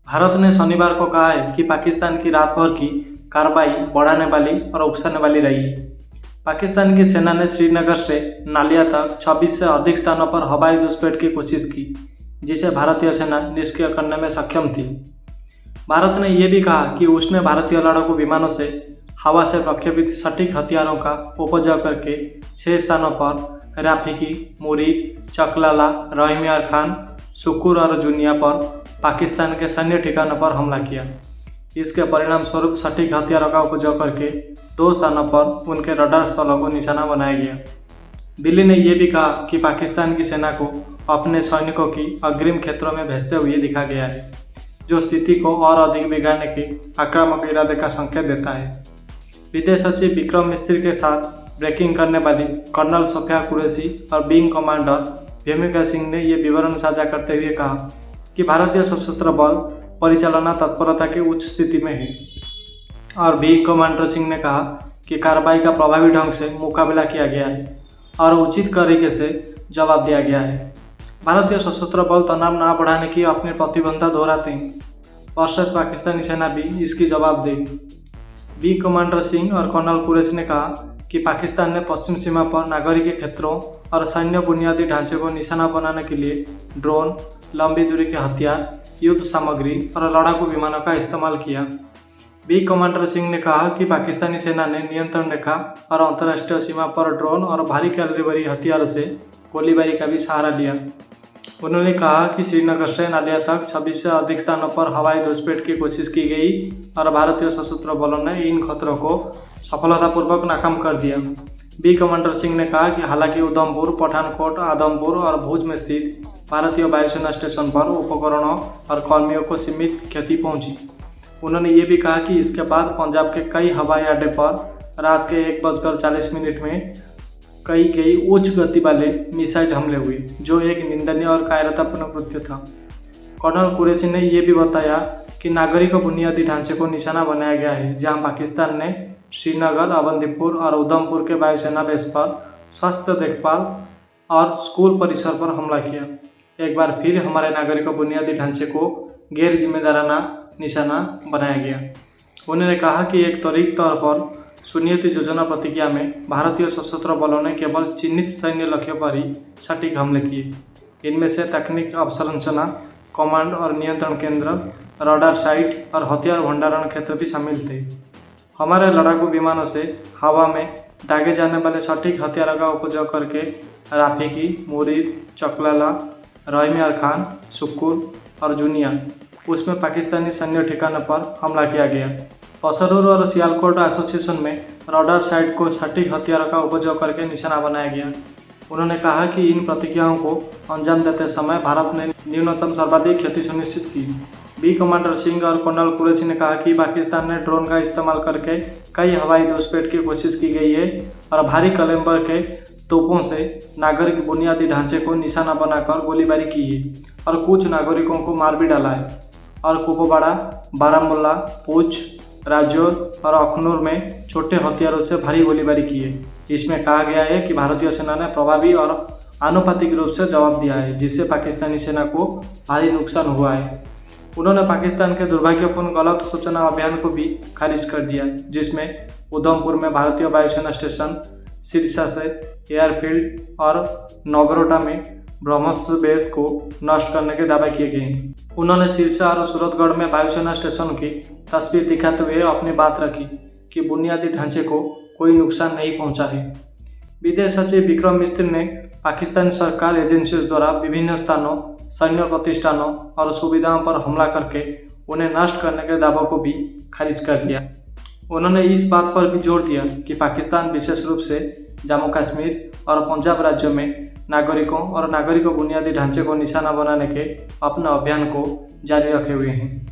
भारत ने शनिवार को कहा है कि पाकिस्तान की रात भर की कार्रवाई बढ़ाने वाली और उकसाने वाली रही है। पाकिस्तान की सेना ने श्रीनगर से नालिया तक 26 से अधिक स्थानों पर हवाई घुसपैठ की कोशिश की, जिसे भारतीय सेना निष्क्रिय करने में सक्षम थी। भारत ने यह भी कहा कि उसने भारतीय लड़ाकू विमानों से हवा से प्रक्षेपित सटीक हथियारों का उपयोग करके 6 स्थानों पर राफिकी, मुरीद, चकलाला, रहीम खान, सुकुर और जुनिया पर पाकिस्तान के सैन्य ठिकानों पर हमला किया। इसके परिणाम स्वरूप सटीक हथियारों का उपयोग करके 2 स्थानों पर उनके रडार स्थलों को निशाना बनाया गया। दिल्ली ने यह भी कहा कि पाकिस्तान की सेना को अपने सैनिकों की अग्रिम क्षेत्रों में भेजते हुए दिखा गया है, जो स्थिति को और अधिक बिगाड़ने के आक्रामक इरादे का संकेत देता है। विदेश सचिव विक्रम मिस्त्री के साथ ब्रेकिंग करने वाली कर्नल सोफिया कुरैशी और विंग कमांडर भूमिका सिंह ने यह विवरण साझा करते हुए कहा कि भारतीय सशस्त्र बल परिचालना तत्परता की उच्च स्थिति में है और विंग कमांडर सिंह ने कहा कि कार्रवाई का प्रभावी ढंग से मुकाबला किया गया है और उचित तरीके से जवाब दिया गया है। भारतीय सशस्त्र बल तनाव न बढ़ाने की अपनी प्रतिबद्धता दोहराते हैं, पश्चात पाकिस्तानी सेना भी इसकी जवाब देगी। विंग कमांडर सिंह और कर्नल कुरैशी ने कहा कि पाकिस्तान ने पश्चिम सीमा पर नागरिक क्षेत्रों और सैन्य बुनियादी ढांचे को निशाना बनाने के लिए ड्रोन, लंबी दूरी के हथियार, युद्ध सामग्री और लड़ाकू विमानों का इस्तेमाल किया। विंग कमांडर सिंह ने कहा कि पाकिस्तानी सेना ने नियंत्रण रेखा और अंतर्राष्ट्रीय सीमा पर ड्रोन और भारी कैलिबरी हथियारों से गोलीबारी का भी सहारा लिया। उन्होंने कहा कि श्रीनगर से नालिया तक 26 से अधिक स्थानों पर हवाई घुसपैठ की कोशिश की गई और भारतीय सशस्त्र बलों ने इन खतरों को सफलतापूर्वक नाकाम कर दिया। विंग कमांडर सिंह ने कहा कि हालांकि उधमपुर, पठानकोट, आदमपुर और भुज में स्थित भारतीय वायुसेना स्टेशन पर उपकरणों और कर्मियों को सीमित क्षति पहुंची। उन्होंने ये भी कहा कि इसके बाद पंजाब के कई हवाई अड्डे पर रात के 1:40 में कई उच्च गति वाले मिसाइल हमले हुए, जो एक निंदनीय और कायरतापूर्ण कृत्य था। कर्नल कुरैशी ने यह भी बताया कि नागरिक बुनियादी ढांचे को निशाना बनाया गया है, जहां पाकिस्तान ने श्रीनगर, अवंतीपुर और उधमपुर के वायुसेना बेस पर स्वास्थ्य देखभाल और स्कूल परिसर पर हमला किया। एक बार फिर हमारे नागरिक बुनियादी ढांचे को गैर जिम्मेदाराना निशाना बनाया गया। उन्होंने कहा कि एक त्वरित तौर पर सुनियोजित योजना प्रतिक्रिया में भारतीय सशस्त्र बलों ने केवल चिन्हित सैन्य लक्ष्यों पर ही सटीक हमले किए। इनमें से तकनीक अवसंरचना, कमांड और नियंत्रण केंद्र, रडार साइट और हथियार भंडारण क्षेत्र भी शामिल थे। हमारे लड़ाकू विमानों से हवा में दागे जाने वाले सटीक हथियारों का उपयोग करके राफिकी, मुरीद, चकलाला, रहीम खान, सुकुर और जुनिया उसमें पाकिस्तानी सैन्य ठिकानों पर हमला किया गया। पसरूर और सियालकोट एसोसिएशन में रडार साइट को सटीक हथियारों का उपयोग करके निशाना बनाया गया। उन्होंने कहा कि इन प्रतिक्रियाओं को अंजाम देते समय भारत ने न्यूनतम सर्वाधिक क्षति सुनिश्चित की। विंग कमांडर सिंह और कर्नल कुरैशी ने कहा कि पाकिस्तान ने ड्रोन का इस्तेमाल करके कई हवाई घुसपैठ की कोशिश की गई है और भारी कैलिबर के तोपों से नागरिक बुनियादी ढांचे को निशाना बनाकर गोलीबारी की है और कुछ नागरिकों को मार भी डाला है और कुपवाड़ा, बारामुल्ला, पूंछ, राजौर और अखनूर में छोटे हथियारों से भारी गोलीबारी की है। इसमें कहा गया है कि भारतीय सेना ने प्रभावी और आनुपातिक रूप से जवाब दिया है, जिससे पाकिस्तानी सेना को भारी नुकसान हुआ है। उन्होंने पाकिस्तान के दुर्भाग्यपूर्ण गलत सूचना अभियान को भी खारिज कर दिया, जिसमें उधमपुर में भारतीय वायुसेना स्टेशन, सिरसा से एयरफील्ड और नगरोटा में ब्रह्मोस बेस को नष्ट करने के दावे किए गए हैं। उन्होंने सिरसा और सूरतगढ़ में वायुसेना स्टेशन की तस्वीर दिखाते हुए अपनी बात रखी कि बुनियादी ढांचे को कोई नुकसान नहीं पहुंचा है। विदेश सचिव विक्रम मिस्त्री ने पाकिस्तानी सरकार एजेंसियों द्वारा विभिन्न स्थानों, सैन्य प्रतिष्ठानों और सुविधाओं पर हमला करके उन्हें नष्ट करने के दावों को भी खारिज कर दिया। उन्होंने इस बात पर भी जोर दिया कि पाकिस्तान विशेष रूप से जम्मू कश्मीर और पंजाब राज्यों में नागरिकों और नागरिक बुनियादी ढांचे को निशाना बनाने के अपने अभियान को जारी रखे हुए हैं।